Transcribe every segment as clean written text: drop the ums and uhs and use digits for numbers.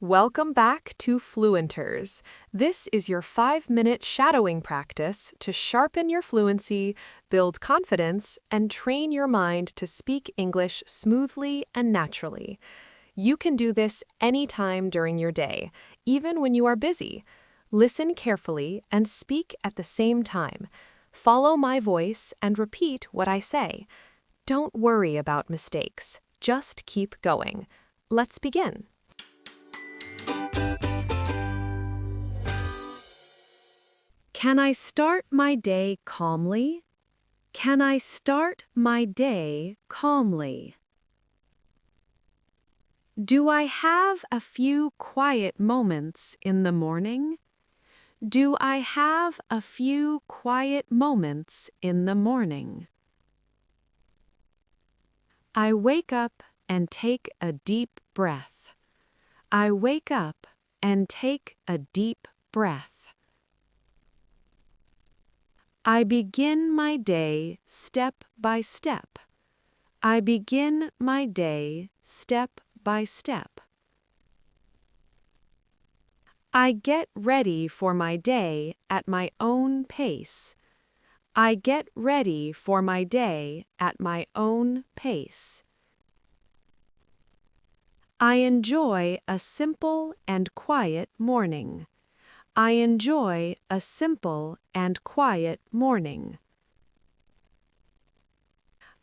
Welcome back to Fluentors. This is your 5-minute shadowing practice to sharpen your fluency, build confidence, and train your mind to speak English smoothly and naturally. You can do this anytime during your day, even when you are busy. Listen carefully and speak at the same time. Follow my voice and repeat what I say. Don't worry about mistakes. Just keep going. Let's begin. Can I start my day calmly? Can I start my day calmly? Do I have a few quiet moments in the morning? Do I have a few quiet moments in the morning? I wake up and take a deep breath. I wake up and take a deep breath. I begin my day step by step. I begin my day step by step. I get ready for my day at my own pace. I get ready for my day at my own pace. I enjoy a simple and quiet morning. I enjoy a simple and quiet morning.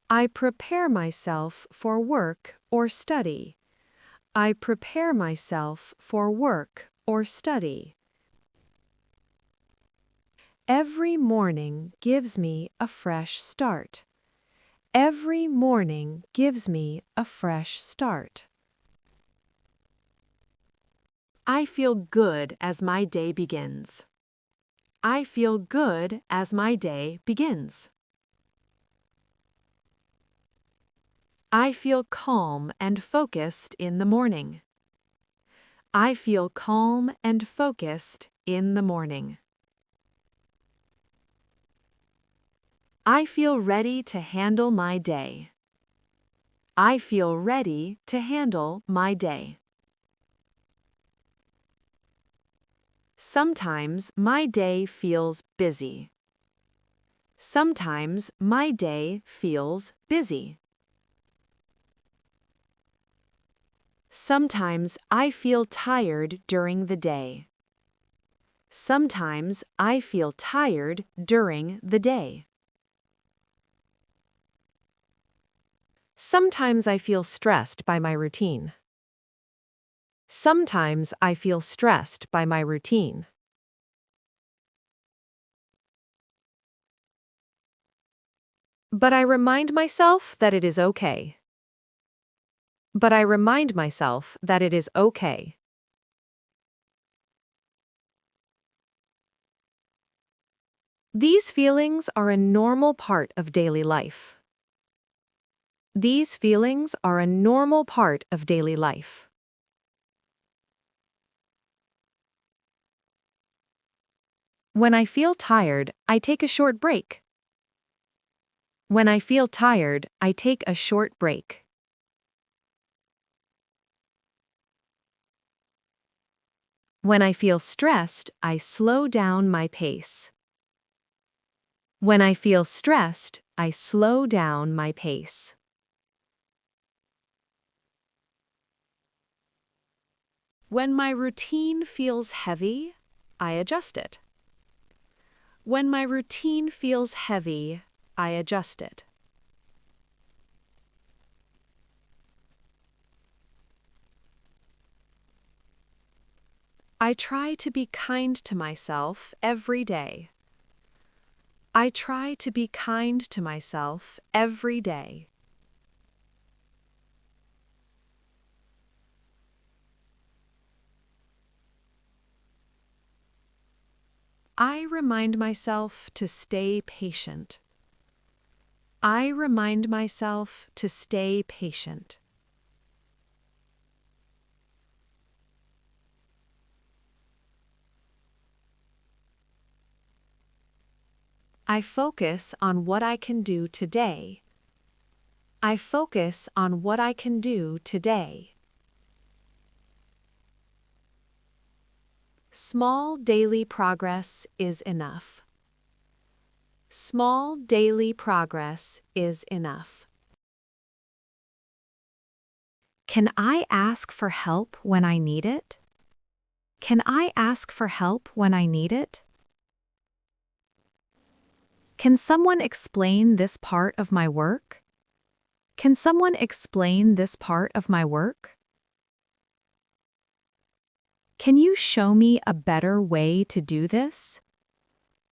I prepare myself for work or study. I prepare myself for work or study. Every morning gives me a fresh start. Every morning gives me a fresh start. I feel good as my day begins. I feel good as my day begins. I feel calm and focused in the morning. I feel calm and focused in the morning. I feel ready to handle my day. I feel ready to handle my day. Sometimes my day feels busy. Sometimes my day feels busy. Sometimes I feel tired during the day. Sometimes I feel tired during the day. Sometimes I feel stressed by my routine. Sometimes I feel stressed by my routine. But I remind myself that it is okay. But I remind myself that it is okay. These feelings are a normal part of daily life. These feelings are a normal part of daily life. When I feel tired, I take a short break. When I feel tired, I take a short break. When I feel stressed, I slow down my pace. When I feel stressed, I slow down my pace. When my routine feels heavy, I adjust it. When my routine feels heavy, I adjust it. I try to be kind to myself every day. I try to be kind to myself every day. I remind myself to stay patient. I remind myself to stay patient. I focus on what I can do today. I focus on what I can do today. Small daily progress is enough. Small daily progress is enough. Can I ask for help when I need it? Can I ask for help when I need it? Can someone explain this part of my work? Can someone explain this part of my work? Can you show me a better way to do this?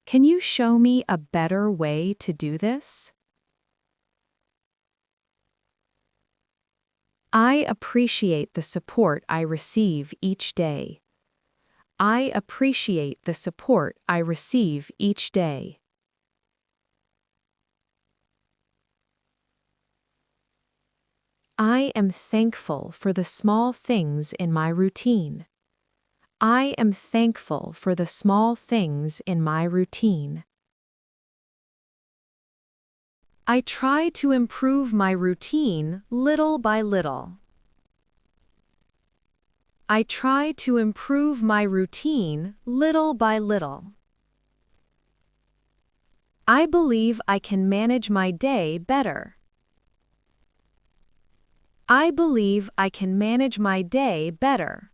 Can you show me a better way to do this? I appreciate the support I receive each day. I appreciate the support I receive each day. I am thankful for the small things in my routine. I am thankful for the small things in my routine. I try to improve my routine little by little. I try to improve my routine little by little. I believe I can manage my day better. I believe I can manage my day better.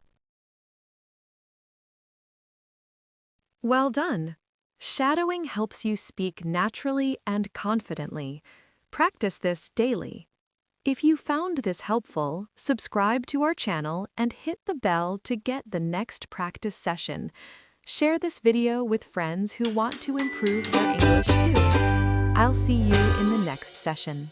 Well done! Shadowing helps you speak naturally and confidently. Practice this daily. If you found this helpful, subscribe to our channel and hit the bell to get the next practice session. Share this video with friends who want to improve their English too. I'll see you in the next session.